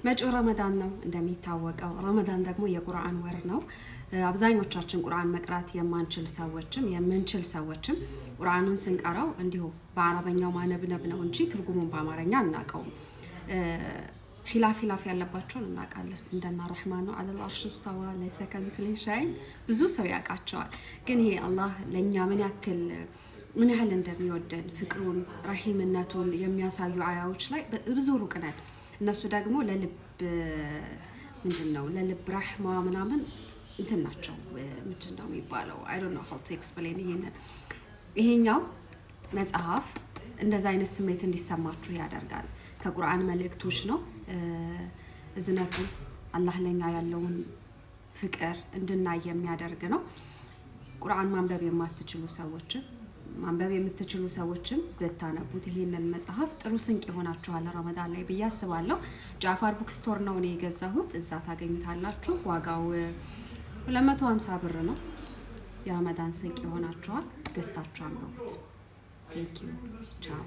መጪው ረመዳን ነው እንደሚታወቀው። ረመዳን ደግሞ የቁርአን ወር ነው። አብዛኞቻችን ቁርአን መቅራት የማንችል ሰዎችም የምንችል ሰዎችም ቁርአኑን ስንቀራው እንዲሁ በአረበኛው ማነብነብ ነው እንጂ ትርጉሙን በአማርኛ አናውቀውም። ኺላፍ ያለባቸውን እናውቃለን። እንደና ረህማኑ ዐለል ዐርሽ እስተዋ ለይሰ ከሚስሊሂ ሸይእ ብዙ ሰው ያውቃቸዋል። ግን ይሄ አላህ ለኛ ምን ያህል እንደሚወደን ፍቅሩን ረሂምነቱን የሚያሳዩ አያዎች ላይ ብዙ ሩቅ ነን። እነሱ ደግሞ ለልብ ለልብ ረህማ ምናምን እንትን ናቸው። ምንድነው የሚባለው? I don't know how to explain ይሄኛው መጽሐፍ እንደዛ አይነት ስሜት እንዲሰማችሁ ያደርጋል። ከቁርአን መልእክቶች ነው። እዝነቱን አላህ ለኛ ያለውን ፍቅር እንድናይ የሚያደርግ ነው። ቁርአን ማንበብ የምትችሉ ሰዎችም ብታነቡት ይሄንን መጽሐፍ ጥሩ ስንቅ ይሆናችኋል ረመዳን ላይ ብዬ አስባለሁ። ጃፋር ቡክ ስቶር ነው እኔ የገዛሁት። እዛ ታገኙታላችሁ። ዋጋው 250 ብር ነው። የረመዳን ስንቅ ይሆናችኋል። ገዝታችሁ አንብቡት። ቴንክ ዩ ቻው።